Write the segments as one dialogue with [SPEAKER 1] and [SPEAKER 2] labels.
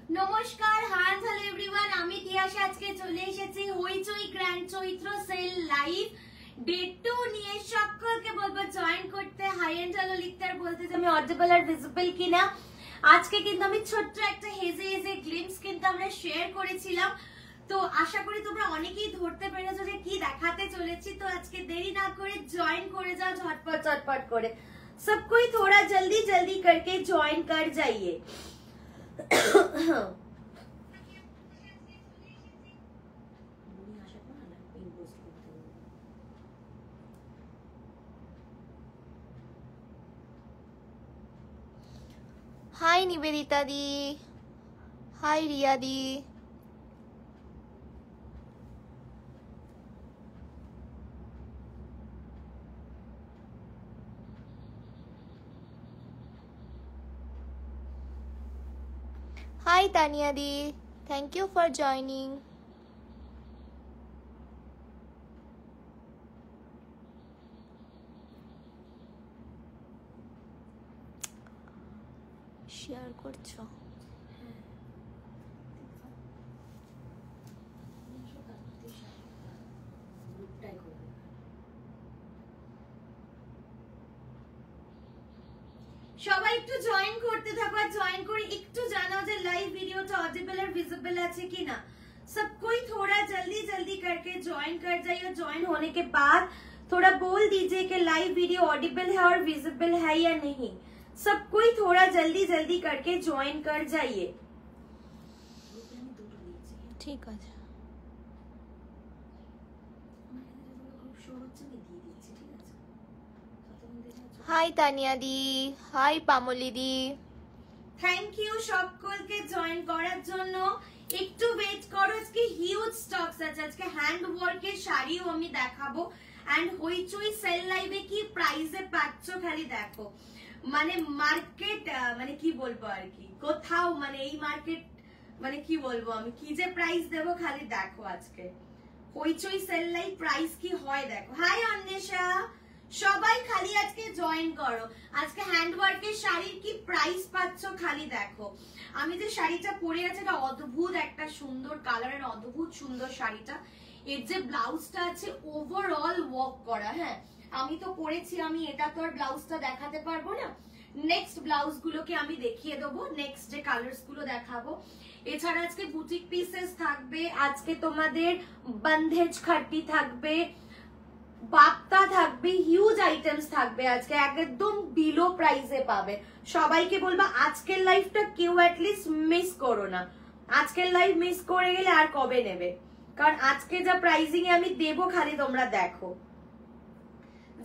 [SPEAKER 1] নমস্কার, hello everyone, আমি তিয়াশা আজকে চলে এসেছি হইচই গ্র্যান্ড চৈত্র সেল লাইভ ডে 2 নিয়ে। সকলকে বলবো জয়েন করতে। হাই এন্ড হ্যালো লিখতে আর বলতে যে আমি অডিবল আর ভিজিবল কিনা। আজকে কিন্তু আমি ছোট্ট একটা হেজে হেজে গ্লিমস কিন্তু আমরা শেয়ার করেছিলাম, তো আশা করি তোমরা অনেকেই ধরতে পেরেছো যে কি দেখাতে চলেছি। তো আজকে দেরি না করে জয়েন করে যাও ঝটপট ঝটপট করে। सब कोई थोड़ा जल्दी जल्दी करके ज्वाइन कर जाइए।
[SPEAKER 2] Hi Nivedita di, hi Riya di. Hi Tania di, thank you for joining. Share করছো?
[SPEAKER 1] সবাই একটু জয়েন করতে থাকো আর জয়েন করে একটু জানাও যে লাইভ ভিডিওটা ऑडिबल और विजिबल আছে কিনা। सब कोई थोड़ा जल्दी जल्दी करके ज्वाइन कर जाइए। ज्वाइन होने के बाद थोड़ा बोल दीजिए कि लाइव वीडियो ऑडिबल है और विजिबल है या नहीं। सब कोई थोड़ा जल्दी जल्दी करके ज्वाइन कर जाइए।
[SPEAKER 2] ঠিক আছে। Hi Tania di, hi Pamli di.
[SPEAKER 1] Thank you সকলকে জয়েন করার জন্য। একটু ওয়েট করো, আজকে হিউজ স্টকস আছে। আজকে হ্যান্ড ওয়ার্কের শাড়িও আমি দেখাবো। এন্ড হইচই সেল লাইভে কি প্রাইসে পাচ্ছ খালি দেখো। মানে মার্কেট মানে কি বলবো আর কি, কোথাও মানে এই মার্কেট মানে কি বলবো আমি, কি যে প্রাইস দেবো খালি দেখো। আজকে হইচই সেল লাইভ প্রাইস কি হয় দেখো। হাই অন্বেষা, সবাই খালি আজকে জয়েন করো। আজকে হ্যান্ডওয়ার্কের শাড়ির কি প্রাইস পাচ্ছ খালি দেখো। আমি যে শাড়িটা পরে আছি এটা অদ্ভুত একটা সুন্দর কালারের, অদ্ভুত সুন্দর শাড়িটা। এর যে ব্লাউজটা আছে ওভারঅল ওয়ার্ক করা। হ্যাঁ আমি তো পরেছি, আমি এটা তো আর ব্লাউজটা দেখাতে পারবো না। নেক্সট ব্লাউজ গুলোকে আমি দেখিয়ে দেবো, নেক্সট যে কালার্স গুলো দেখাবো। এছাড়া আজকে বুটিক পিসেস থাকবে, আজকে তোমাদের বন্ধেজ খাট্টি থাকবে, বাপ্তা থাকবে, হিউজ আইটেমস থাকবে। আজকে একদম বিলো প্রাইসে পাবে। সবাইকে বলবো আজকের লাইভটা কেউ অ্যাটলিস্ট মিস করো না। আজকের লাইভ মিস করে গেলে আর কবে নেবে, কারণ আজকে যা প্রাইসিং এ আমি দেবো খালি তোমরা দেখো।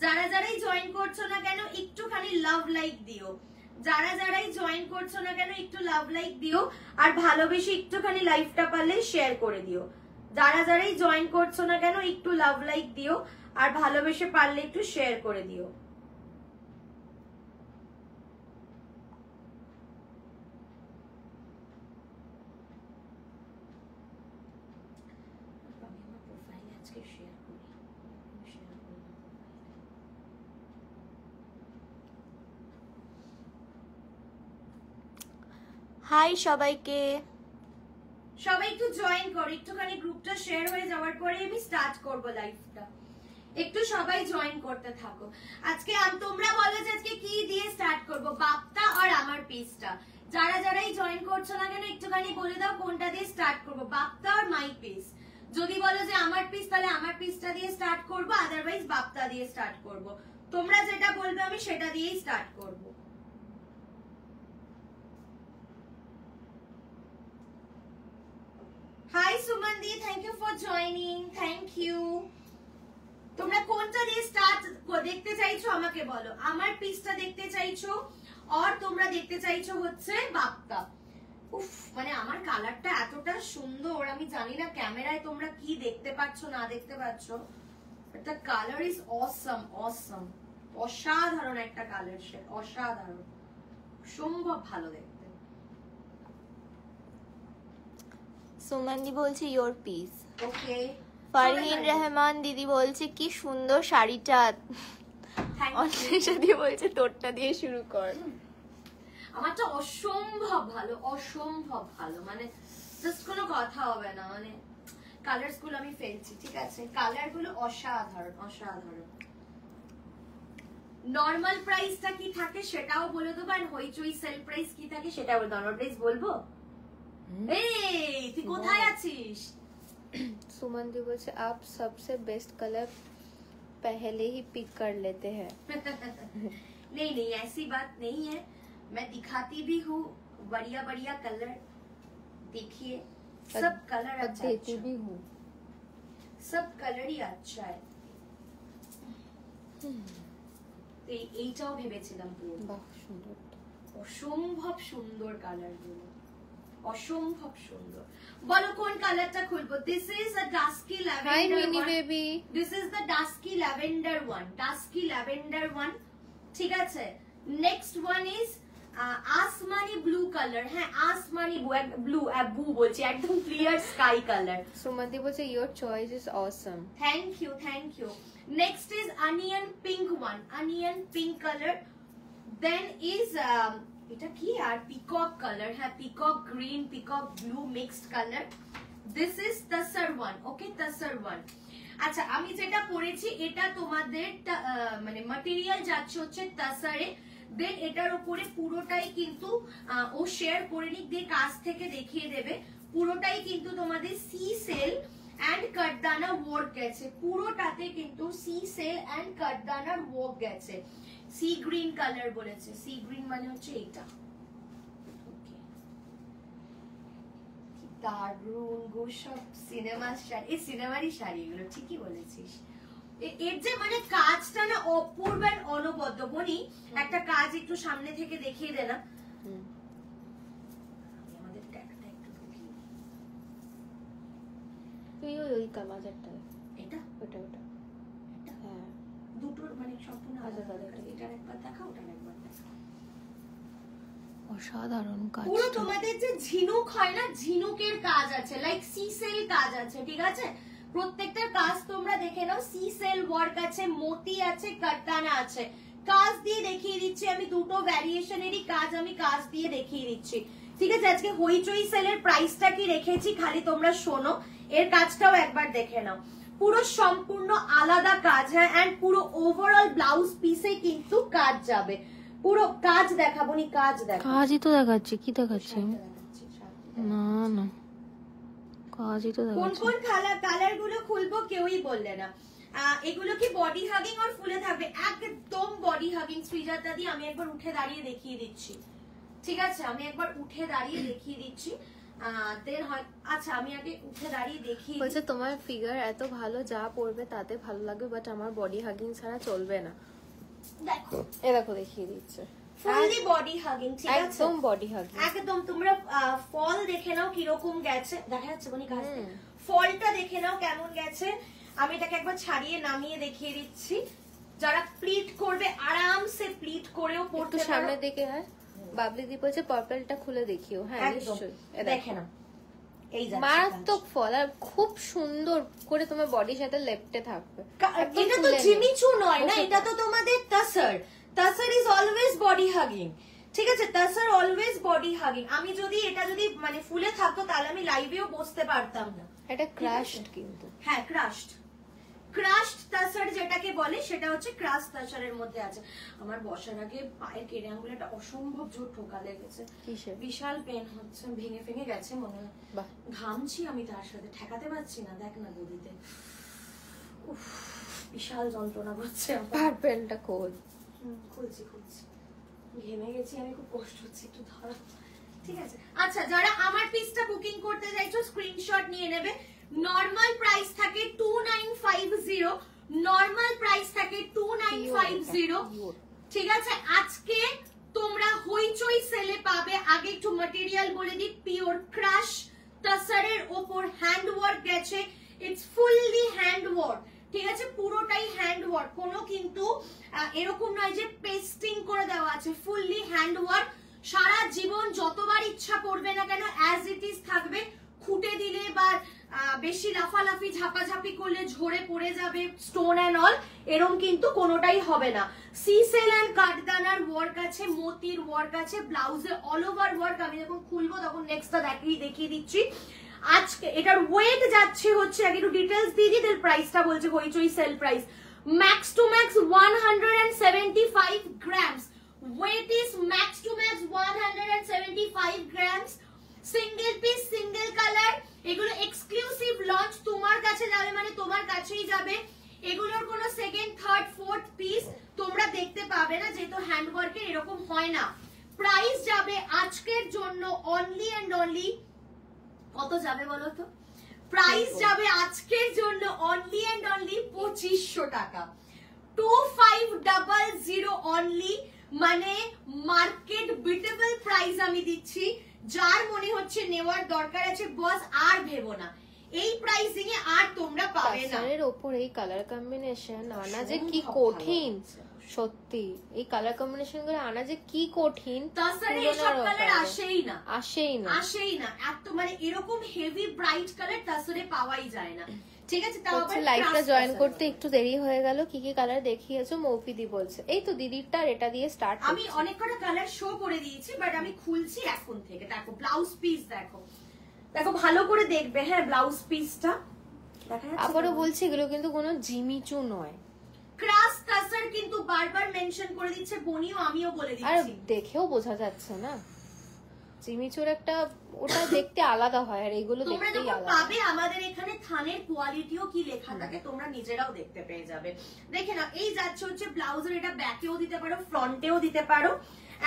[SPEAKER 1] যারা যারাই জয়েন করছো না কেন একটুখানি লাভ লাইক দিও। যারা যারাই জয়েন করছো না কেন একটু লাভ লাইক দিও, আর ভালোবেসে একটুখানি লাইভটা পারলে শেয়ার করে দিও। যারা যারাই জয়েন করছো না কেন একটু লাভ লাইক দিও, আর ভালোবেসে পারলে একটু শেয়ার করে দিও।
[SPEAKER 2] হাই সবাইকে,
[SPEAKER 1] সবাই একটু জয়েন করো। একটুখানি গ্রুপটা শেয়ার হয়ে যাওয়ার পরে আমি স্টার্ট করব লাইভটা। একটু সবাই জয়েন করতে থাকো। আজকে তোমরা বলো যে আজকে কি দিয়ে স্টার্ট করব, বাপ্তা আর আমার পিসটা। যারা যারাই জয়েন করছো না কেন একটুখানি বলে দাও কোনটা দিয়ে স্টার্ট করব, বাপ্তা আর মাই পিস। যদি বলো যে আমার পিস তাহলে আমার পিসটা দিয়ে স্টার্ট করব, আদারওয়াইজ বাপ্তা দিয়ে স্টার্ট করব। তোমরা যেটা বলবে আমি সেটা দিয়েই স্টার্ট করব। Hi Sumandi, thank you for joining, thank you. তোমরা কোনটা দিয়ে স্টার্ট দেখতে চাইছো আমাকে বলো। আমার পিসটা দেখতে চাইছো আর তোমরা দেখতে চাইছো হচ্ছে বাপ্তা। উফ মানে আমার কালারটা এতটা সুন্দর, আমি জানি না ক্যামেরায় তোমরা কি দেখতে পাচ্ছ না দেখতে পাচ্ছ। এটা কালার ইজ অসম, অসম, অসাধারণ একটা কালার শেড, অসাধারণ, সম্ভব ভালো দেখতে।
[SPEAKER 2] সুমনদি বলছে ইয়োর পিস।
[SPEAKER 1] ওকে,
[SPEAKER 2] ফারহিন রহমান দিদি বলছে কি সুন্দর শাড়িটা। অন্বেষা দি বলছে তোরটা দিয়ে শুরু কর।
[SPEAKER 1] আমারটা অসম্ভব ভালো, অসম্ভব ভালো, মানে জাস্ট কোনো কথা হবে না। মানে কালার্স গুলো আমি ফেলছি, ঠিক আছে, কালার গুলো অসাধারণ অসাধারণ। নর্মাল প্রাইসটা কি থাকে সেটাও বলে দেবো, আর হইচই সেল প্রাইস কি থাকে সেটাও বলে। নর্মাল প্রাইস বলবো? এই তুই কোথায় আছিস?
[SPEAKER 2] सुमन दी बोलছে आप सबसे बेस्ट कलर पहले ही पिक कर लेते हैं।
[SPEAKER 1] नहीं नहीं, ऐसी बात नहीं है, मैं दिखाती भी हूँ बढ़िया बढ़िया कलर। देखिए सब कलर अच्छा,
[SPEAKER 2] देती भी हूँ,
[SPEAKER 1] सब कलर ही अच्छा है। এইটাও ভেবেছিলাম পুরো।
[SPEAKER 2] বাহ সুন্দর,
[SPEAKER 1] অসম্ভব সুন্দর কালার গুলো, অসম্ভব সুন্দর। বলো কোন কালারটা খুলবো? This is a dusky lavender.
[SPEAKER 2] Hi Mini baby,
[SPEAKER 1] this is the dusky lavender one, dusky lavender one, ঠিক আছে। নেক্সট ওয়ান ইজ আসমানি ব্লু কালার। হ্যাঁ আসমানি ব্লু, ব্লু বলছি, একদম ক্লিয়ার স্কাই কালার।
[SPEAKER 2] সুমন দি বলছে your choice is awesome.
[SPEAKER 1] Thank you, thank you. Next is onion pink one, onion pink colour. Then is এটা কি আর পিকক কালার, হ্যাঁ peacock green, peacock blue mixed colour. This is তাসার one, okay তাসার one. আচ্ছা আমি যেটা পরেছি এটা তোমাদের মানে ম্যাটেরিয়াল যাচ্ছে হচ্ছে তাসারে। দেন এটার উপরে পুরোটাই কিন্তু ও শেয়ার করে নিক, দিয়ে কাছ থেকে দেখিয়ে দেবে। পুরোটাই কিন্তু তোমাদের সি সেল এন্ড কাটদানা ওয়ার্ক গেছে, পুরোটাতে কিন্তু সি সেল এন্ড কাটদানার ওয়ার্ক গেছে। সি গ্রিন কালার বলেছে, সি গ্রিন মানে হচ্ছে এইটা। দারুন গো, সব সিনেমার শাড়ি, এই সিনেমারই শাড়ি এগুলো, ঠিকই বলেছিস। এর যে মানে কাজটা না অপূর্ব আর অনবদ্য। বনি একটা কাজ একটু সামনে থেকে দেখিয়ে দে না। আমাদের ট্যাগটা একটু ঢুকিয়ে
[SPEAKER 2] তুই ওই কামাজারটা,
[SPEAKER 1] এটা
[SPEAKER 2] ওটা ওটা
[SPEAKER 1] এটা
[SPEAKER 2] হ্যাঁ
[SPEAKER 1] দুটোর মানে সম্পূর্ণ আলাদা
[SPEAKER 2] আলাদা,
[SPEAKER 1] আলাদা। এটার একবার দেখা, ওটার একবার দেখা।
[SPEAKER 2] অসাধারণ কাজ।
[SPEAKER 1] পুরো তোমাদের যে ঝিনুক হয় না, ঝিনুকের কাজ আছে, লাইক সি সেল কাজ আছে, ঠিক আছে। প্রত্যেকটা কাজ তোমরা দেখে নাও, সি সেল ওয়ার্ক আছে, মোতি আছে, কাটদানা আছে। কাজ দিয়ে দেখিয়ে দিচ্ছি আমি, দুটো ভ্যারিয়েশনেরই কাজ আমি কাজ দিয়ে দেখিয়ে দিচ্ছি, ঠিক আছে। আজকে হইচই সেলের প্রাইসটা কি রেখেছি খালি তোমরা শোনো, এর কাজটাও একবার দেখে নাও। পুরো সম্পূর্ণ আলাদা কাজ, হ্যাঁ, এন্ড পুরো ওভারঅল ব্লাউজ পিসে কিন্তু কাজ যাবে। পুরো কাজ দেখাবো নি, কাজ দেখাবো।
[SPEAKER 2] কাজই তো দেখাচ্ছি, কি দেখাচ্ছি? না না কাজই তো
[SPEAKER 1] কোন
[SPEAKER 2] দেখাচ্ছি।
[SPEAKER 1] কোন কালার গুলো খুলবো কেউই বললে না। এগুলো কি বডি হাগিং আর ফুলে থাকবে? একদম বডি হাগিং। শ্রীজাতা দি আমি একবার উঠে দাঁড়িয়ে দেখিয়ে দিচ্ছি, ঠিক আছে, আমি একবার উঠে দাঁড়িয়ে দেখিয়ে দিচ্ছি। আচ্ছা আমি আগে উঠে দাঁড়িয়ে দেখিয়ে
[SPEAKER 2] বলছে তোমার ফিগার এত ভালো, যা পরবে তাতে ভালো লাগবে, বাট আমার বডি হাগিং ছাড়া চলবে না।
[SPEAKER 1] দেখো
[SPEAKER 2] এ দেখো দেখিয়ে দিচ্ছে,
[SPEAKER 1] ফুললি বডি হাগিং, ঠিক আছে,
[SPEAKER 2] একদম বডি হাগিং
[SPEAKER 1] একদম। তোমরা ফল দেখে নাও কিরকম গেছে, দেখা যাচ্ছে বনি কাজ, ফলটা দেখে নাও কেমন গেছে। আমি এটাকে একবার ছাড়িয়ে নামিয়ে দেখিয়ে দিচ্ছি। যারা প্লিট করবে আরামসে প্লিট করেও পড়তে পারো।
[SPEAKER 2] সামনে দিকে, হ্যাঁ বাবলি দি বলছে পার্পলটা খুলে দেখিও। হ্যাঁ নিশ্চয়ই,
[SPEAKER 1] দেখে নাও, এই
[SPEAKER 2] মারাত্মক ফল, আর খুব সুন্দর করে তোমার বডির সাথে লেপটে থাকবে।
[SPEAKER 1] এটা তো জিমিচু নয় না, এটা তো তোমাদের তাসার। তাসার ইজ অলওয়েজ বডি হাগিং, ঠিক আছে, তাসার অলওয়েজ বডি হাগিং। আমি যদি এটা যদি মানে ফুলে থাকতো তাহলে আমি লাইভেও বসতে পারতাম না।
[SPEAKER 2] এটা ক্রাশড কিন্তু,
[SPEAKER 1] হ্যাঁ ক্রাশড, ক্রাশড তাসার যেটাকে বলে সেটা হচ্ছে ক্রাশ তাসারের মধ্যে আছে। আমার বসার আগে পায়ের কেড়ে আঙ্গুলটা অসম্ভব জোর ঠোকা লেগেছে,
[SPEAKER 2] কিসে
[SPEAKER 1] বিশাল পেন হচ্ছে, ভেঙে ভেঙে গেছে মনে হয়। ঘামছি আমি, তার সাথে ঠেকাতে পারছি না, দেখ না গদিতে বিশাল যন্ত্রণা করছে।
[SPEAKER 2] পার্পলটা খোল।
[SPEAKER 1] খুলছি খুলছি, ঘেমে গেছি আমি, খুব কষ্ট হচ্ছে, একটু ধরো, ঠিক আছে। আচ্ছা যারা আমার পিসটা বুকিং করতে চাইছো স্ক্রিনশট নিয়ে নেবে। নরমাল প্রাইস থাকে 2950, নরমাল প্রাইস থাকে 2950, ঠিক আছে। আজকে তোমরা হইচই সেলে পাবে, আগে একটু ম্যাটেরিয়াল বলে দিই, পিওর ক্রাশ তাসারের ওপর হ্যান্ড ওয়ার্ক গেছে, ইটস ফুললি হ্যান্ড ওয়ার্ক, ঠিক আছে, পুরোটাই হ্যান্ড ওয়ার্ক, কোনো কিন্তু এরকম নয় যে পেস্টিং করে দেওয়া আছে, ফুললি হ্যান্ড ওয়ার্ক। সারা জীবন যতবার ইচ্ছা পড়বে না কেন অ্যাজ ইট ইজ থাকবে, খুঁটে দিলে বা বেশি লাফালাফি ঝাপাঝাপি করলে ঝরে পড়ে যাবে স্টোন এন্ড অল, এরকম কিন্তু কোনোটাই হবে না। সিসেল এন্ড কাঠদানার ওয়ার্ক আছে, মতির ওয়ার্ক আছে, ব্লাউজে অল ওভার ওয়ার্ক। আমি যখন খুলবো তখন নেক্সটটা দেখিয়ে দিচ্ছি। আজকে এটার ওয়েট যাচ্ছে হচ্ছে, আগে একটু ডিটেলস দিয়ে দিই, তাহলে প্রাইসটা বলছে হইচই sale price. Max to max 175 grams, weight is max to max 175 grams, single piece single colour. এগুলো এক্সক্লুসিভ লঞ্চ, তোমার কাছে যাবে মানে তোমার কাছেই যাবে। এগুলোর কোনো সেকেন্ড থার্ড ফোর্থ পিস তোমরা দেখতে পাবে না, যেহেতু হ্যান্ড ওয়ার্কের এরকম হয় না। প্রাইস যাবে আজকের জন্য অনলি এন্ড অনলি, কত যাবে বলো তো? প্রাইস যাবে আজকের জন্য অনলি এন্ড অনলি 2500 টাকা, 2500 অনলি। মানে মার্কেট বিটেবল প্রাইস আমি দিচ্ছি। যার মনে হচ্ছে নেওয়ার দরকার আছে বস আর ভেবো না, এই প্রাইসিং এ আর তোমরা পাবে না।
[SPEAKER 2] এর উপর এই কালার কম্বিনেশন আনা যে কি কঠিন, সত্যি এই কালার কম্বিনেশন করে আনা যে কি কঠিন।
[SPEAKER 1] তাছাড়া এইসব কালার আসেই না এত, মানে এরকম হেভি ব্রাইট কালার তাছাড়া পাওয়াই যায় না। ঠিক আছে, তাও আবার
[SPEAKER 2] লাইভটা জয়েন করতে একটু দেরি হয়ে গেল। কি কি কালার দেখিয়েছো মৌপিদি বলছে? এই তো দিদিরটা এটা দিয়ে স্টার্ট।
[SPEAKER 1] আমি অনেক কটা কালার শো করে দিয়েছি, বাট আমি খুলছি এখন থেকে। দেখো ব্লাউজ পিস, দেখো ভালো করে দেখবে। হ্যাঁ, ব্লাউজ পিসটা দেখা যাচ্ছে।
[SPEAKER 2] আবারও বলছি এগুলো কিন্তু কোনো জিমিচু নয়,
[SPEAKER 1] ক্রাস কাসার কিন্তু বারবার মেনশন করে দিচ্ছে বনিও, আমিও বলে দিচ্ছি।
[SPEAKER 2] আর দেখেও বোঝা যাচ্ছে না জিমিচুর একটা, ওটা দেখতে আলাদা হয় আর এগুলো দেখতেই আলাদা।
[SPEAKER 1] পাবে আমাদের এখানে থানের কোয়ালিটিও কি লেখা থাকে তোমরা নিজেরাও দেখতে পেয়ে যাবে। দেখে না, এই যাচ্ছে হচ্ছে ব্লাউজের, এটা ব্যাকেও দিতে পারো ফ্রন্টেও দিতে পারো।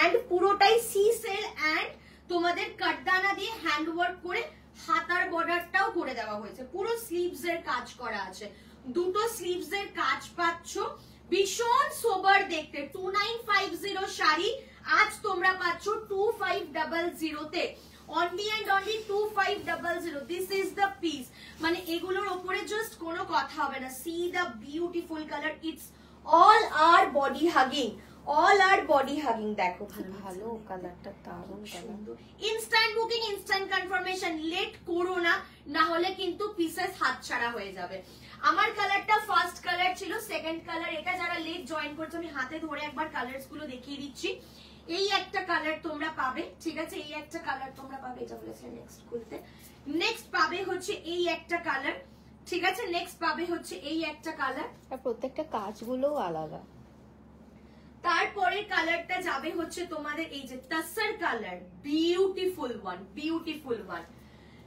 [SPEAKER 1] এন্ড পুরোটাই সি সেল এন্ড তোমাদের কাটদানা দিয়ে হ্যান্ড ওয়ার্ক করে হাতার বর্ডারটাও করে দেওয়া হয়েছে। পুরো স্লিভস এর কাজ করা আছে, দুটো স্লিভস এর কাজ পাচ্ছ। ভীষণ সোবার দেখতে। 2950 শাড়ি আজ তোমরা পাচ্ছ 2500 তে, only and only 2500। This is the piece. মানে এগুলোর উপরে জাস্ট কোনো কথা হবে না। See the beautiful colour, it's all are body hugging, all are body hugging. দেখো
[SPEAKER 2] ভালো কালারটা, দারুণ colour.
[SPEAKER 1] Instant booking, instant confirmation, late করো না, না হলে কিন্তু পিসেস হাতছাড়া হয়ে যাবে। আমার কালারটা ফার্স্ট কালার ছিল, সেকেন্ড কালার এটা। যারা লেট জয়েন করছো আমি হাতে ধরে একবার কালারস গুলো দেখিয়ে দিচ্ছি। এই একটা কালার তোমরা পাবে, ঠিক আছে, এই একটা কালার তোমরা পাবে, এটা বলেছে নেক্সট খুলতে। নেক্সট পাবে হচ্ছে এই একটা কালার, ঠিক আছে, নেক্সট পাবে হচ্ছে এই একটা কালার।
[SPEAKER 2] আর প্রত্যেকটা কাজগুলোও আলাদা।
[SPEAKER 1] তারপরে কালারটা যাবে হচ্ছে তোমাদের এই যে tussar colour, beautiful one, beautiful one,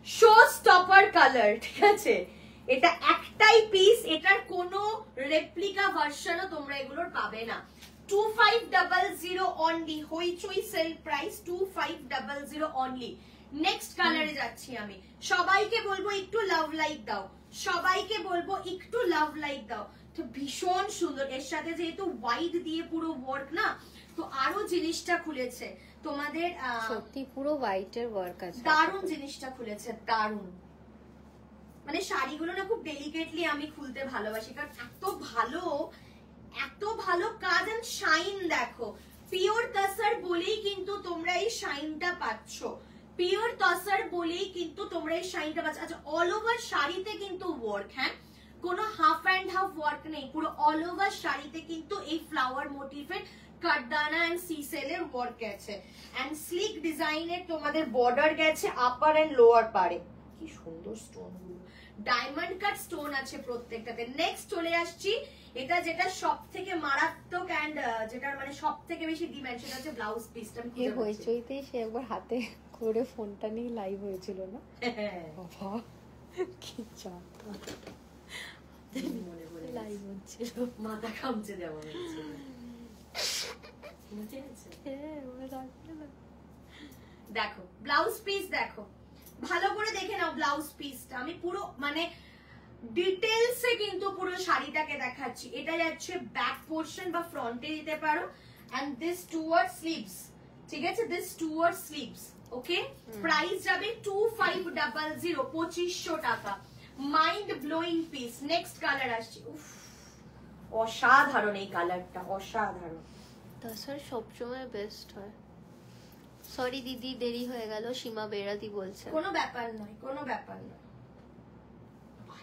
[SPEAKER 1] showstopper colour. ঠিক আছে, এটা একটাই পিস, এটার কোনো রেপ্লিকা ভার্সনও তোমরা এগুলোর পাবে না। 2500 অনলি, হইচই সেল প্রাইস 2500 অনলি। নেক্সট কালারে যাচ্ছি আমি। সবাইকে বলবো একটু লাভ লাইক দাও, সবাইকে বলবো একটু লাভ লাইক দাও। তো ভীষণ সুন্দর, এর সাথে যেহেতু হোয়াইট দিয়ে পুরো ওয়ার্ক না, তো আরো জিনিসটা খুলেছে তোমাদের।
[SPEAKER 2] সত্যি পুরো হোয়াইটের ওয়ার্ক আছে,
[SPEAKER 1] দারুণ জিনিসটা খুলেছে, দারুণ। মানে শাড়িগুলো না খুব ডেলিকেটলি আমি খুলতে ভালোবাসি, কারণ এত ভালো কাজ এন্ড শাইন। দেখো পিওর তসর বলেই কিন্তু তোমরা এই শাইনটা পাচ্ছ, পিওর তসর বলেই কিন্তু তোমরা এই শাইনটা পাচ্ছ। আচ্ছা, অল ওভার শাড়িতে কিন্তু ওয়ার্ক, হ্যাঁ, কোনো হাফ অ্যান্ড হাফ ওয়ার্ক নেই, পুরো অল ওভার শাড়িতে কিন্তু এই ফ্লাওয়ার মোটিভের কাটদানা এন্ড সিসেলের ওয়ার্ক আছে। এন্ড স্লিক ডিজাইনের তোমাদের বর্ডার গেছে আপার এন্ড লোয়ার পারে। কি সুন্দর স্টোন গুলো, ডায়মন্ড কাট স্টোন আছে প্রত্যেকটাতে। নেক্সট চলে আসছি, এটা যেটা সব থেকে মারাত্মক এন্ড যেটার মানে সব থেকে বেশি ডিমান্ড, সেটা হচ্ছে ব্লাউজ পিসটা।
[SPEAKER 2] এই হইচইতেই সে একবার হাতে করে ফোনটা নিয়ে লাইভ হয়েছিল না, বাবা কি চাপা
[SPEAKER 1] মনে পড়ে
[SPEAKER 2] লাইভ হচ্ছিল,
[SPEAKER 1] মাথা কামচে দেওয়া হচ্ছে। দেখো ব্লাউজ পিস, দেখো ভালো করে দেখে নাও ব্লাউজ পিসটা। আমি পুরো মানে ডিটেইলসে কিন্তু পুরো শাড়িটাকে দেখাচ্ছি। এটা যাচ্ছে ব্যাক পোরশন বা ফ্রন্টে দিতে পারো, এন্ড দিস টুয়ার্ড স্লিভস, ঠিক আছে, this toward sleeves. Okay, price যাবে 2500, 2500 টাকা। Mind blowing piece. Next colour আসছে, উফ অসাধারণ এই কালারটা, অসাধারণ।
[SPEAKER 2] তাছাড়া সবসময় বেস্ট হয়। সরি দিদি দেরি হয়ে গেল, সীমা বেরাতি বলছে।
[SPEAKER 1] কোনো ব্যাপার নয়, কোনো ব্যাপার নয়।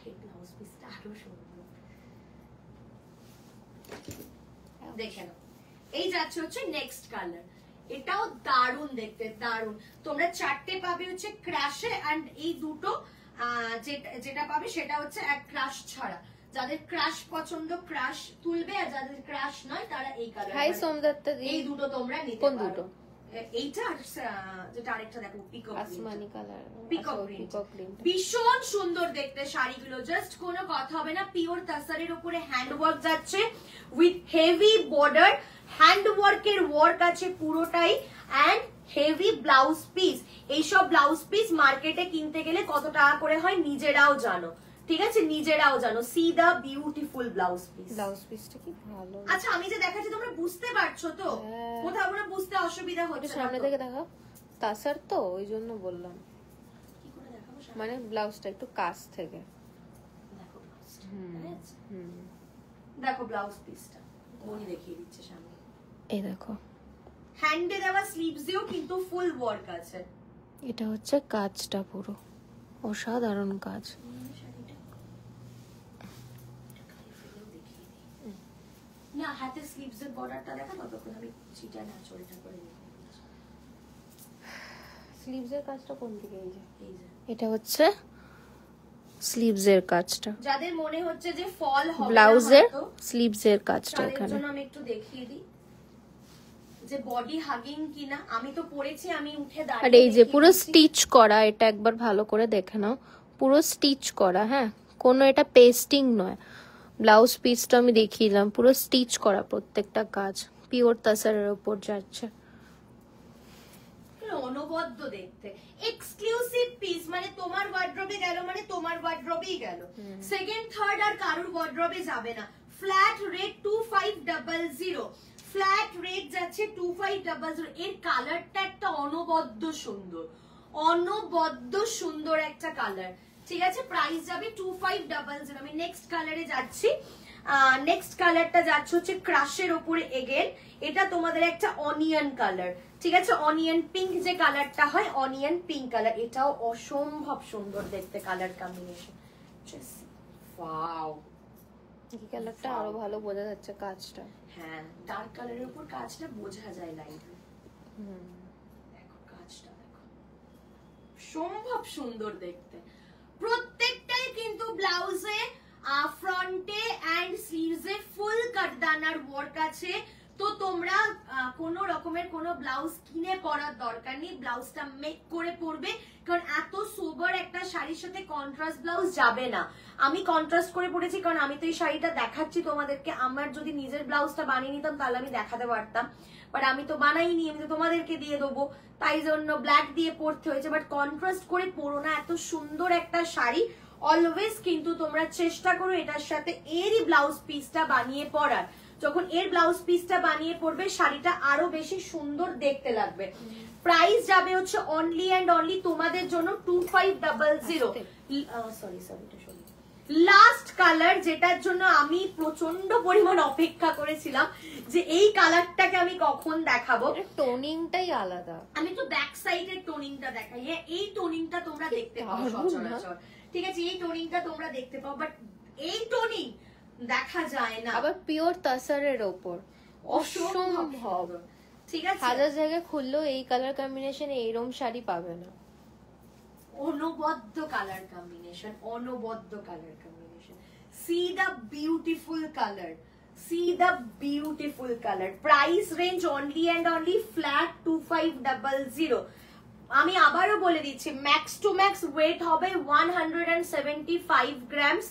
[SPEAKER 1] এই ব্লাউজ পিসটা আরো সুন্দর, দেখে নাও। এই যাচ্ছে হচ্ছে নেক্সট কালার, এটাও দারুন দেখতে, দারুন। তোমরা চারটে পাবে হচ্ছে ক্রাশে, এন্ড এই দুটো যেটা পাবে সেটা হচ্ছে এক ক্রাশ ছাড়া। যাদের ক্রাশ পছন্দ ক্রাশ তুলবে, আর যাদের ক্রাশ নয় তারা এই কালার।
[SPEAKER 2] হাই সোমদত্তা দি,
[SPEAKER 1] এই দুটো তোমরা নিতে পারো। কোন দুটো? এইটা আর যেটা আরেকটা দেখো পিকক
[SPEAKER 2] আসমানি কালার,
[SPEAKER 1] পিকক প্রিন্ট, ভীষণ সুন্দর দেখতে শাড়িগুলো, জাস্ট কোনো কথা হবে না। পিওর তাসারের উপরে হ্যান্ড ওয়ার্ক যাচ্ছে উইথ হেভি বর্ডার, হ্যান্ড ওয়ার্কের ওয়ার্ক আছে পুরোটাই, এন্ড হেভি ব্লাউজ পিস। এইসব ব্লাউজ পিস মার্কেটে কিনতে গেলে কত টাকা করে হয় নিজেরাও জানো, ঠিক আছে, নিজেরাও জানো। C the beautiful blouse piece.
[SPEAKER 2] Blouse পিসটা কি ভালো।
[SPEAKER 1] আচ্ছা আমি যে দেখাচ্ছি তোমরা বুঝতে পারছো তো? কোথাও কোনো বুঝতে অসুবিধা হচ্ছে না?
[SPEAKER 2] সামনে থেকে দেখা, তাসার তো ওই জন্য বললাম।
[SPEAKER 1] কি করে দেখাবো?
[SPEAKER 2] মানে ব্লাউজটা একটু কাছ থেকে
[SPEAKER 1] দেখো ব্লাউজটা,
[SPEAKER 2] দেখো
[SPEAKER 1] ব্লাউজ পিসটা মনি দেখিয়ে দিচ্ছে সামনে।
[SPEAKER 2] এই দেখো
[SPEAKER 1] হ্যান্ডে দেওয়া স্লিভসেও কিন্তু ফুল ওয়ার্ক আছে।
[SPEAKER 2] এটা হচ্ছে কাজটা পুরো অসাধারণ কাজ।
[SPEAKER 1] না হাতে স্লিভসের বর্ডারটা দেখা, ততক্ষণ আমি চিটা না চড়িটা করে নিই।
[SPEAKER 2] স্লিভসের কাজটা কোন দিকে? এই যে
[SPEAKER 1] এটা
[SPEAKER 2] হচ্ছে স্লিভসের কাজটা।
[SPEAKER 1] যাদের মনে হচ্ছে যে ফল হবে
[SPEAKER 2] ব্লাউজের স্লিভসের কাজটা এখানে,
[SPEAKER 1] তার জন্য আমি একটু দেখিয়ে দিই যে বডি হাগিং কিনা। আমি তো পরেছি, আমি উঠে দাঁড়িয়ে,
[SPEAKER 2] আর এই যে পুরো স্টিচ করা, এটা একবার ভালো করে দেখে নাও, পুরো স্টিচ করা, হ্যাঁ কোনো এটা পেস্টিং নয়। ব্লাউজ পিসটা আমি দেখিয়ে দিলাম, পুরো স্টিচ করা প্রত্যেকটা কাজ, পিওর তাসারের উপর যাচ্ছে।
[SPEAKER 1] অনবদ্য দেখতে, এক্সক্লুসিভ পিস, মানে তোমার ওয়ার্ড্রবে গেল মানে তোমার ওয়ার্ড্রবেই গেল, সেকেন্ড থার্ড আর কারোর ওয়ার্ড্রবে যাবে না। ফ্ল্যাট রেট 2500, ফ্ল্যাট রেট যাচ্ছে 2500। এর কালারটা একটা অনবদ্য সুন্দর, অনবদ্য সুন্দর একটা কালার, ঠিক আছে। প্রাইস যাবে 2500। আমি নেক্সট কালারে যাচ্ছি। নেক্সট কালারটা যাচ্ছে হচ্ছে ক্রাশের উপরে এগেন। এটা তোমাদের একটা অনিয়ন কালার, ঠিক আছে, অনিয়ন পিঙ্ক যে কালারটা হয়, অনিয়ন পিঙ্ক কালার। এটাও অসম্ভব সুন্দর দেখতে কালার কম্বিনেশন। ওয়াও,
[SPEAKER 2] এই কালারটা আরো ভালো বোঝা যাচ্ছে কাজটা।
[SPEAKER 1] হ্যাঁ ডার্ক কালারের উপর কাজটা বোঝা যায় লাইভে। দেখো কাজটা দেখো, সম্ভব সুন্দর দেখতে। প্রত্যেকটাই কিন্তু ব্লাউজে ফ্রন্টে এন্ড স্লিভসে ফুল কাটদানার ওয়ার্ক আছে। তো তোমরা কোনো রকমের কোনো ব্লাউজ কিনে পরার দরকার নেই, ব্লাউজটা মেক করে পরবে, কারণ এত সোবার একটা শাড়ির সাথে কন্ট্রাস্ট ব্লাউজ যাবে না। আমি কন্ট্রাস্ট করে পরেছি কারণ আমি তো এই শাড়িটা দেখাচ্ছি তোমাদেরকে। আমার যদি নিজের ব্লাউজটা বানিয়ে নিতাম তাহলে আমি দেখাতে পারতাম, বাট আমি তো বানাইনি, আমি তো তোমাদেরকে দিয়ে দেবো, তাই জন্য ব্ল্যাক দিয়ে পরতে হয়েছে। বাট কন্ট্রাস্ট করে পরো না, এত সুন্দর একটা শাড়ি অলওয়েজ কিন্তু তোমরা চেষ্টা করো এটার সাথে এরই ব্লাউজ পিসটা বানিয়ে পরার। যখন এর ব্লাউজ পিসটা বানিয়ে পরবে শাড়িটা আরো বেশি সুন্দর দেখতে লাগবে। প্রাইস যাবে হচ্ছে অনলি এন্ড অনলি তোমাদের জন্য 2500। লাস্ট কালার যেটার জন্য আমি প্রচন্ড পরিমাণ অপেক্ষা করেছিলাম যে এই কালারটাকে আমি কখন দেখাবো।
[SPEAKER 2] টোনিংটাই আলাদা।
[SPEAKER 1] আমি একটু ব্যাক সাইডের টোনিংটা দেখাই। এই টোনিংটা তোমরা দেখতে পাও সচরাচর, ঠিক আছে, এই টোনিংটা তোমরা দেখতে পাও, বাট এই টোনিং দেখা যায় না।
[SPEAKER 2] আবার পিওর তাসারের উপর অসম্ভব,
[SPEAKER 1] ঠিক আছে,
[SPEAKER 2] হাজার জায়গায় খুললেও এই কালার কম্বিনেশন এইরকম শাড়ি পাবে না।
[SPEAKER 1] অনবদ্য কালার কম্বিনেশন, অনবদ্য colour combination. See the beautiful colour, see the beautiful colour. Price range only and only flat 2500। আমি আবারও বলে দিচ্ছি, ম্যাক্স টু ম্যাক্স ওয়েট হবে 175 গ্রামস।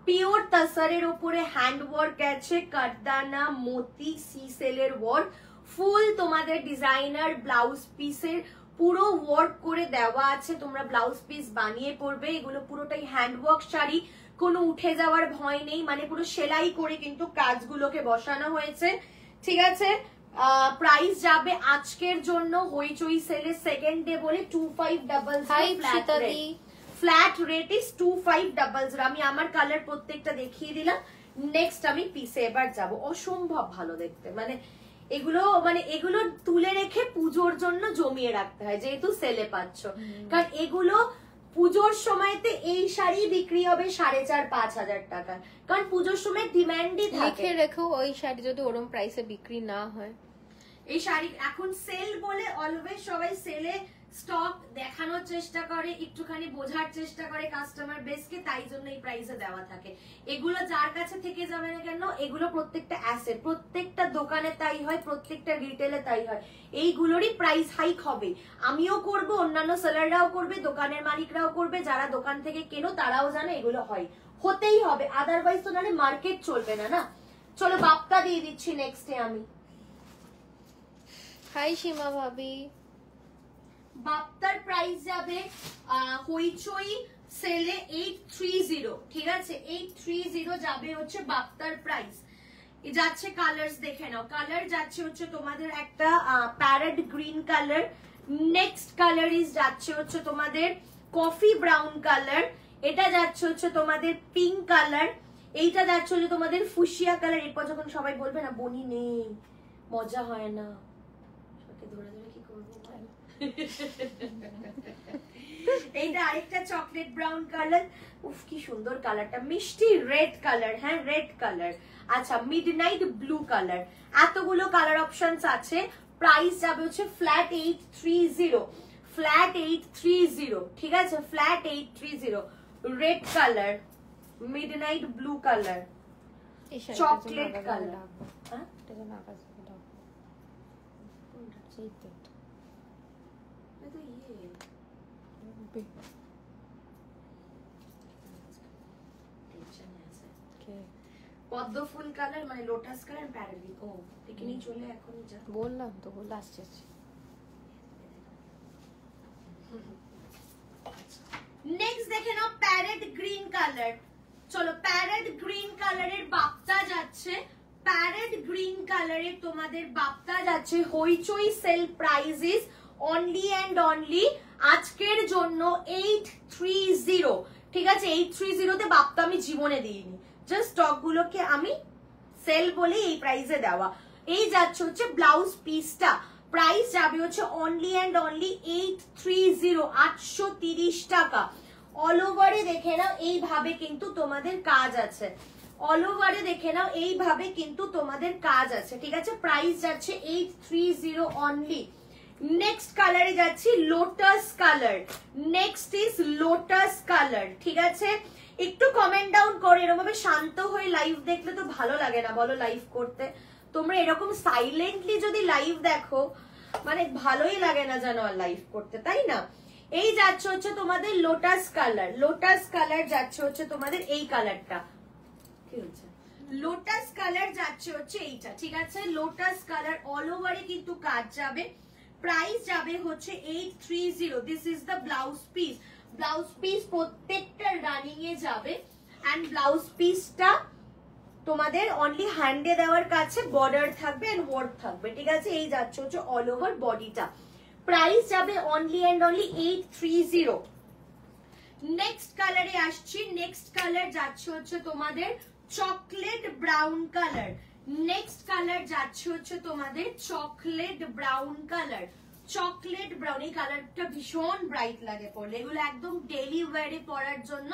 [SPEAKER 1] পিওর তাসারের উপরে হ্যান্ড ওয়ার্ক আছে, কাটদানা মোতি সিসেলের ওয়ার্ক, ফুল তোমাদের ডিজাইনার ব্লাউজ পিসের পুরো ওয়ার্ক করে দেওয়া আছে। তোমরা ব্লাউজ পিস বানিয়ে পরবে, এগুলো পুরোটাই হ্যান্ড ওয়ার্ক শাড়ি, কোনো উঠে যাওয়ার ভয় নেই, মানে পুরো সেলাই করে কিন্তু কাজগুলোকে বসানো হয়েছে, ঠিক আছে। প্রাইস যাবে আজকের জন্য হইচই সেলের সেকেন্ড ডে বলে 2500। Flat rate is 2500। আমি আমার কালার প্রত্যেকটা দেখিয়ে দিলাম। নেক্সট আমি পিসে এবার যাব। অসম্ভব ভালো দেখতে, মানে এগুলো তুলে রেখে পুজোর জন্য জমিয়ে রাখতে হয়, যেহেতু সেলে পাচ্ছ, কারণ এগুলো পুজোর সময়তে এই শাড়ি বিক্রি হবে 4,500-5,000 টাকা, কারণ পুজোর সময় ডিমান্ডই থাকে।
[SPEAKER 2] লিখে রেখো ওই শাড়ি যদি ওরম প্রাইসে বিক্রি না হয়।
[SPEAKER 1] এই শাড়ি এখন সেল বলে অলওয়েজ সবাই সেলে স্টক দেখানোর চেষ্টা করে, একটুখানি বোঝার চেষ্টা করে কাস্টমার বেসকে, তাই জন্য এই প্রাইসে দেওয়া থাকে। এগুলো যার কাছে থেকে যাবে না কেন, এগুলো প্রত্যেকটা অ্যাসেট, প্রত্যেকটা দোকানে তাই হয়, প্রত্যেকটা রিটেলে তাই হয়, এইগুলোরই প্রাইস হাইক হবে। আমিও করব, অন্যান্য সেলাররাও করবে, দোকানের মালিকরাও করবে, যারা দোকান থেকে কেনো তারাও জানে এগুলো হয়, হতেই হবে, আদারওয়াইজ তো নাহলে মার্কেট চলবে না না। চলো বাপ্তা দিয়ে দিচ্ছি নেক্সটে আমি।
[SPEAKER 2] হাই সীমা ভাবি।
[SPEAKER 1] বাপ্তার প্রাইস যাবে হইচই সেলে 830, ঠিক আছে, 830 যাবে হচ্ছে বাপ্তার প্রাইস। যাচ্ছে কালার্স দেখে নাও, কালার যাচ্ছে হচ্ছে তোমাদের একটা parrot green colour, next colour is যাচ্ছে হচ্ছে তোমাদের কফি ব্রাউন কালার, এটা যাচ্ছে হচ্ছে তোমাদের পিঙ্ক কালার, এইটা যাচ্ছে হচ্ছে তোমাদের ফুশিয়া কালার। এরপর যখন সবাই বলবে না বনি নেই, মজা হয় না, ধরে ধরে কি করবো, এইটা আরেকটা চকলেট ব্রাউন কালার, উফ কি সুন্দর কালারটা, মিষ্টি রেড কালার, হ্যাঁ রেড কালার। আচ্ছা মিডনাইট ব্লু কালার, এতগুলো কালার অপশনস আছে। প্রাইস যাবে হচ্ছে ফ্ল্যাট 830, ফ্ল্যাট 830, ঠিক আছে, flat 830। Red colour, midnight blue colour, chocolate colour, হ্যাঁ পদ্ম ফুল কালার মানে লোটাস কালার, প্যারাডি। ও পিকনিক চলে এখন যা
[SPEAKER 2] বললাম তো, বল আসছে।
[SPEAKER 1] নেক্সট দেখে নাও প্যারেট গ্রিন কালার। চলো প্যারেট গ্রিন কালারের বাপ্তা যাচ্ছে, প্যারেট গ্রিন কালারের তোমাদের বাপ্তা যাচ্ছে। হইচই sale price is only and only আজকের জন্য 830, ঠিক আছে, 830 তে বাপ্তা আমি জীবনে দিইনি, জাস্ট স্টক গুলোকে আমি সেল বলে এই প্রাইসে দেওয়া। এই যাচ্ছে হচ্ছে ব্লাউজ পিসটা, প্রাইস যাবে হচ্ছে অনলি অ্যান্ড অনলি 830, 830 টাকা। অল ওভারে দেখে নাও এইভাবে কিন্তু তোমাদের কাজ আছে, অল ওভারে দেখে নাও এইভাবে কিন্তু তোমাদের কাজ আছে, ঠিক আছে। প্রাইস যাচ্ছে 830 অনলি। নেক্সট কালারে যাচ্ছি lotus colour, next is lotus colour, ঠিক আছে। একটু কমেন্ট ডাউন করো, এরকম ভাবে শান্ত হয়ে লাইভ দেখলে তো ভালো লাগে না বলো লাইভ করতে। তোমরা এরকম সাইলেন্টলি যদি লাইভ দেখো মানে ভালোই লাগে না জানো আর লাইভ করতে, তাই না। এই যাচ্ছে হচ্ছে তোমাদের লোটাস কালার, লোটাস কালার যাচ্ছে হচ্ছে তোমাদের এই কালারটা, কি হচ্ছে, লোটাস কালার যাচ্ছে হচ্ছে এইটা, ঠিক আছে। লোটাস কালার অল ওভারে কিন্তু কাজ যাবে। প্রাইস যাবে হচ্ছে 830। This is the blouse piece, blouse piece প্রত্যেকটা রানিং এ যাবে। এন্ড ব্লাউজ পিসটা তোমাদের অনলি হ্যান্ডে দেওয়ার কাছে বর্ডার থাকবে এন্ড ওয়ার্ক থাকবে, ঠিক আছে। এই যাচ্ছে হচ্ছে অল ওভার বডিটা। প্রাইস যাবে অনলি এন্ড অনলি 830। নেক্সট কালারে আসছি, নেক্সট কালার যাচ্ছে হচ্ছে তোমাদের chocolate brown colour, next colour যাচ্ছে হচ্ছে তোমাদের chocolate brown colour, chocolate brown. এই কালারটা ভীষণ ব্রাইট লাগে পরলে, এগুলো একদম ডেইলি ওয়্যারে পরার জন্য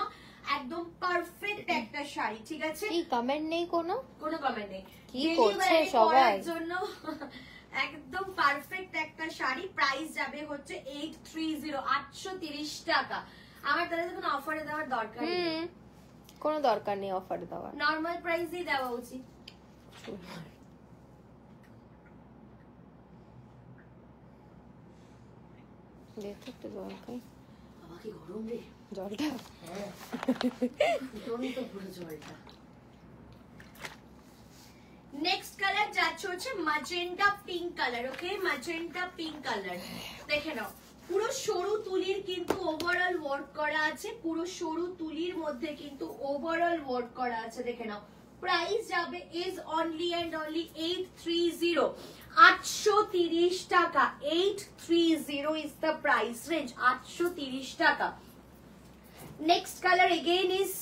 [SPEAKER 1] একদম পারফেক্ট একটা শাড়ি, ঠিক আছে।
[SPEAKER 2] এই কমেন্ট নেই, কোনো
[SPEAKER 1] কমেন্ট নেই,
[SPEAKER 2] কি করছে সবাই
[SPEAKER 1] জন্য একদম পারফেক্ট একটা শাড়ি। প্রাইস যাবে হচ্ছে 830, 830 টাকা। আমার তাহলে কোনো অফারে দেওয়ার দরকার নেই,
[SPEAKER 2] কোনো দরকার নেই অফারে দেওয়ার,
[SPEAKER 1] নরমাল প্রাইসেই দেওয়া উচিত।
[SPEAKER 2] দেখো একটু জল খাই,
[SPEAKER 1] বাবা কি গরম রে
[SPEAKER 2] জলটা,
[SPEAKER 1] হ্যাঁ তো পুরো জলটা। নেক্সট কালার যাচ্ছে হচ্ছে ম্যাজেন্টা পিঙ্ক কালার, ওকে, ম্যাজেন্টা পিঙ্ক কালার। দেখে নাও পুরো সরু তুলির কিন্তু ওভারঅল ওয়ার্ক করা আছে, পুরো সরু তুলির মধ্যে কিন্তু ওভারঅল ওয়ার্ক করা আছে, দেখে নাও। প্রাইস যাবে ইজ অনলি এন্ড অনলি 830, 830 টাকা। 830 ইজ দ্য প্রাইস রেঞ্জ, 830 টাকা। Next colour again is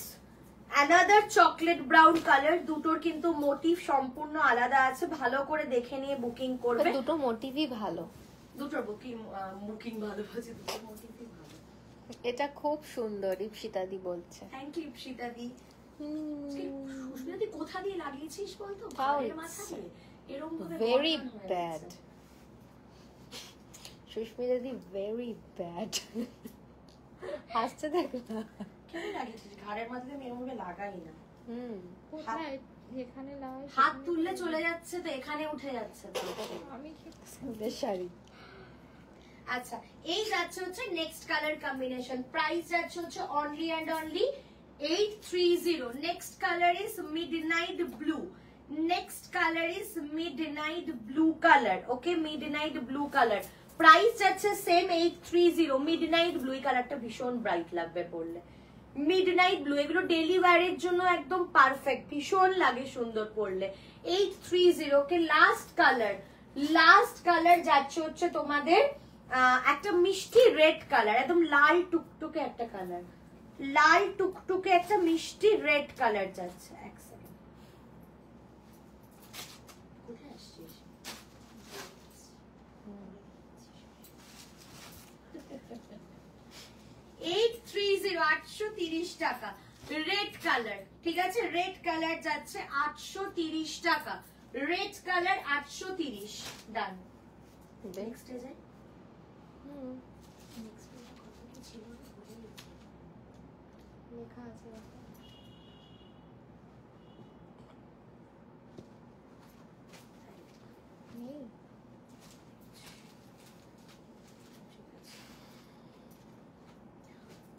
[SPEAKER 1] another chocolate brown colour. দুটোর কিন্তু মোটিভ সম্পূর্ণ আলাদা আছে, ভালো করে দেখে নিয়ে বুকিং করবে।
[SPEAKER 2] দুটো মোটিভই ভালো,
[SPEAKER 1] দুটোর বুকিং ভালো আছে, দুটো মোটিভই ভালো।
[SPEAKER 2] এটা খুব সুন্দর, ইপসিতা দি বলছে।
[SPEAKER 1] থ্যাংক ইউ ইপসিতা দি। সুস্মিতা দি কোথা দিয়ে লাগিয়েছিস বলতো? ঘাড়ের মাথায় এরকম ভাবে
[SPEAKER 2] ভেরি ব্যাড সুস্মিতা দি, ভেরি ব্যাড। হাসতে দেখো না,
[SPEAKER 1] কেন লাগিয়েছিস? ঘাড়ের মাথায় আমি এরকম ভাবে লাগাই না।
[SPEAKER 2] কোথায় এখানে লাগাই,
[SPEAKER 1] হাত তুললে চলে যাচ্ছে তো এখানে উঠে যাচ্ছে তো।
[SPEAKER 2] আমি সুন্দর শাড়ি।
[SPEAKER 1] আচ্ছা, এই যাচ্ছে হচ্ছে নেক্সট কালার কম্বিনেশন। প্রাইস যাচ্ছে হচ্ছে only and only 830। Next colour is midnight blue. Next colour is midnight blue colour. Okay, midnight blue colour. Price যাচ্ছে সেম 830। মিডনাইট ব্লু, এই কালারটা ভীষণ ব্রাইট লাগবে পরলে। মিডনাইট ব্লু, এগুলো ডেইলি ওয়্যারের জন্য একদম পারফেক্ট, ভীষণ লাগে সুন্দর পরলে। 830। ওকে, লাস্ট কালার যাচ্ছে হচ্ছে তোমাদের একটা মিষ্টি রেড কালার, একদম লাল টুকটুকে একটা কালার, লাল টুকটুকে একটা মিষ্টি রেড কালার যাচ্ছে। এক সেকেন্ড, কোথায় আসছিস? 830, 830 টাকা। রেড কালার, ঠিক আছে, রেড কালার যাচ্ছে 830 টাকা। Red colour 830। ডান। নেক্সট এ যাই।
[SPEAKER 2] লেখা আছে নেই।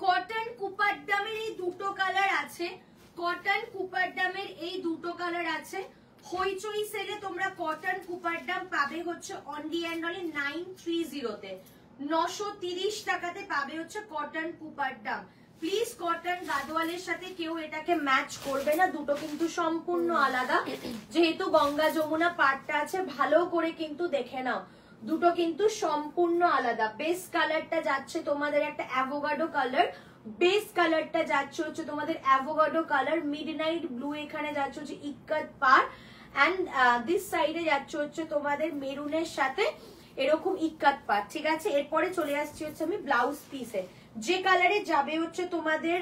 [SPEAKER 1] কটন কুপারডামের এই দুটো কালার আছে, কটন কুপারডামের এই দুটো কালার আছে। হইচই সেলে তোমরা কটন কুপারডাম পাবে হচ্ছে অনলি এন্ড অনলি 930 তে। 930 টাকাতে পাবে হচ্ছে কটন কুপারডাম। প্লিজ কটন গাদওয়ালের সাথে কেউ এটাকে ম্যাচ করবে না, দুটো কিন্তু সম্পূর্ণ আলাদা। যেহেতু গঙ্গা যমুনা পাড়টা আছে, ভালো করে কিন্তু দেখে নাও, দুটো কিন্তু সম্পূর্ণ আলাদা। বেস কালারটা যাচ্ছে তোমাদের একটা অ্যাভোকাডো কালার, বেস কালারটা যাচ্ছে হচ্ছে তোমাদের অ্যাভোকাডো কালার। মিডনাইট ব্লু এখানে যাচ্ছে হচ্ছে ইক্কাত পার, এন্ড দিস সাইডে যাচ্ছে হচ্ছে তোমাদের মেরুনের সাথে এরকম ইক্কাত পার, ঠিক আছে। এরপরে চলে আসছি হচ্ছে আমি ব্লাউজ পিসে, যে কালারে যাবে হচ্ছে তোমাদের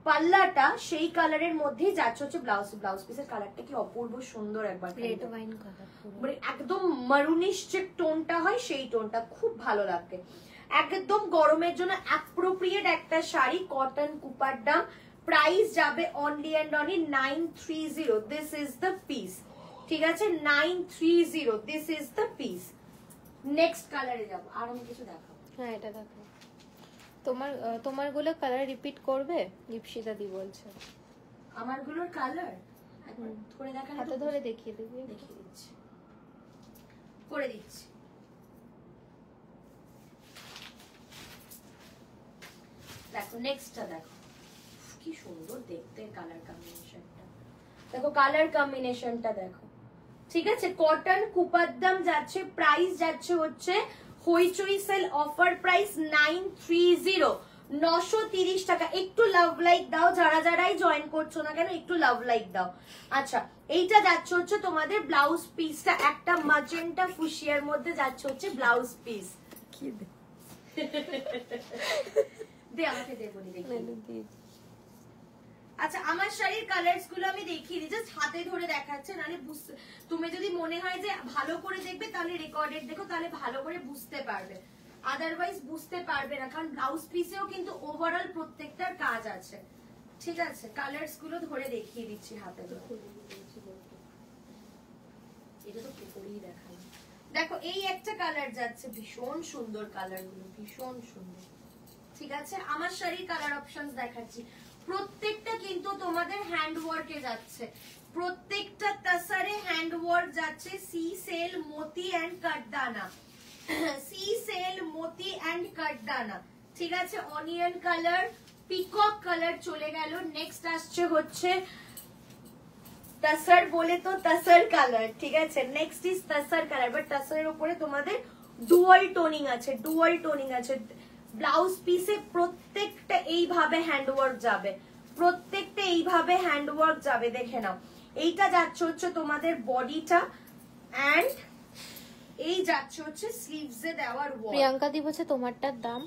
[SPEAKER 1] পাল্লাটা, সেই কালারের মধ্যেই যাচ্ছে হচ্ছে ব্লাউজ পিসের কালারটা কি অপূর্ব সুন্দর, একবার
[SPEAKER 2] রেড ওয়াইন কালার,
[SPEAKER 1] মানে একদম মারুনিশ যে টোনটা হয় সেই টোনটা খুব ভালো লাগে। একদম গরমের জন্য অ্যাপ্রোপ্রিয়েট একটা শাড়ি, কটন কুপারডাম। প্রাইস যাবে only and only 930। This is the piece, ঠিক আছে, 930। This is the piece. Next কালারে যাব। আর আমি কিছু দেখাবো?
[SPEAKER 2] হ্যাঁ, এটা দেখো। তোমার গুলো কালার রিপিট করবে? ইপসিতা দি বলছে।
[SPEAKER 1] আমার গুলোর কালার ধরে দেখা,
[SPEAKER 2] হাতে ধরে দেখিয়ে দিবি?
[SPEAKER 1] দেখিয়ে দিচ্ছি, করে দিচ্ছি। দেখো নেক্সটটা, দেখো কি সুন্দর দেখতে কালার কম্বিনেশনটা, দেখো কালার কম্বিনেশনটা দেখো, ঠিক আছে। কটন কুপারডাম যাচ্ছে, প্রাইস যাচ্ছে হচ্ছে হইচই সেল অফার প্রাইস 930, 930 টাকা। একটু লাভ লাইক দাও, যারা যারাই জয়েন করছো না কেন একটু লাভ লাইক দাও। আচ্ছা, এইটা যাচ্ছে হচ্ছে তোমাদের ব্লাউজ পিসটা, একটা ম্যাজেন্টা ফুশিয়ার মধ্যে যাচ্ছে হচ্ছে ব্লাউজ পিস। কি দে আমাকে দে বলি, দেখি। আচ্ছা, আমার শাড়ির কালারস গুলো আমি দেখিয়ে দিই, জাস্ট হাতে ধরে দেখাচ্ছে, নাহলে তুমি যদি মনে হয় যে ভালো করে দেখবে তাহলে রেকর্ডেড দেখো, তাহলে ভালো করে বুঝতে পারবে, আদারওয়াইজ বুঝতে পারবে না, কারণ ব্লাউজ পিসেও কিন্তু ওভারঅল প্রত্যেকটার কাজ আছে, ঠিক আছে। কালারস গুলো ধরে দেখিয়ে দিচ্ছি হাতে ধরে। এটা তো পুরোই দেখাই। দেখো এই একটা কালার যাচ্ছে, ভীষণ সুন্দর কালার গুলো, ভীষণ সুন্দর, ঠিক আছে। আমার শাড়ির কালার অপশনস দেখাচ্ছি, প্রত্যেকটা কিন্তু তোমাদের হ্যান্ড ওয়ার্কে যাচ্ছে, প্রত্যেকটা তাসারে হ্যান্ড ওয়ার্ক যাচ্ছে। সি সেল মোতি এন্ড কাটদানা, সি সেল মোতি এন্ড কাটদানা, ঠিক আছে। অনিয়ন কালার, পিকক কালার চলে গেল। নেক্সট আসছে হচ্ছে তাসার, বলে তো তাসার কালার, ঠিক আছে। Next is tussar colour, but তাসারের উপরে তোমাদের ডুয়াল টোনিং আছে, ডুয়াল টোনিং আছে। ব্লাউজ পিসে প্রত্যেকটা এইভাবে হ্যান্ডওয়ার্ক যাবে, প্রত্যেকটা এইভাবে হ্যান্ডওয়ার্ক যাবে, দেখে নাও। এইটা যাচ্ছে হচ্ছে তোমাদের বডিটা, এন্ড এই যাচ্ছে হচ্ছে স্লিভসে দেওয়ার ওয়ার্ক।
[SPEAKER 2] প্রিয়াঙ্কা দি বলছে তোমারটার দাম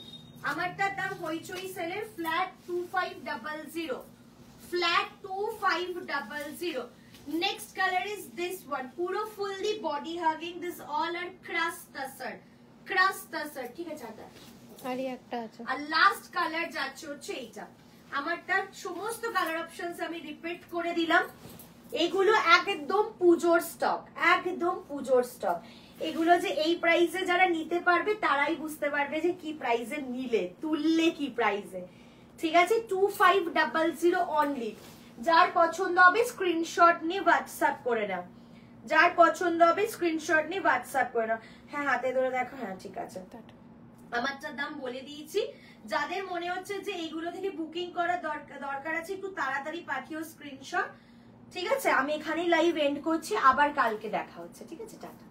[SPEAKER 1] আমারটার দাম হইচই সেলের flat 2500, flat 2500। Next colour is this one, পুরো fully body hugging, this all are crush tussar, ঠিক আছে?
[SPEAKER 2] আর একটা আছে।
[SPEAKER 1] আর লাস্ট কালার যাচ্ছে হচ্ছে এইটা। আমারটার সমস্ত কালার অপশনস আমি রিপিট করে দিলাম। এগুলো একদম পুজোর স্টক, একদম পুজোর স্টক। এগুলো যে এই প্রাইসে যারা নিতে পারবে তারাই বুঝতে পারবে যে কি প্রাইসে নিলে, তুললে কি প্রাইসে, ঠিক আছে? 2500 অনলি। যার পছন্দ হবে স্ক্রিনশট নিয়ে হোয়াটসঅ্যাপ করে নাও, যার পছন্দ হবে স্ক্রিনশট নিয়ে হোয়াটসঅ্যাপ করে নাও। হ্যাঁ, হাতে ধরে দেখো। হ্যাঁ, ঠিক আছে, আমারটার দাম বলে দিয়েছি। যাদের মনে হচ্ছে যে এইগুলো থেকে বুকিং করার দরকার আছে, একটু তাড়াতাড়ি পাঠিও স্ক্রিনশট, ঠিক আছে? আমি এখানেই লাইভ এন্ড করছি, আবার কালকে দেখা হচ্ছে, ঠিক আছে? টাটা।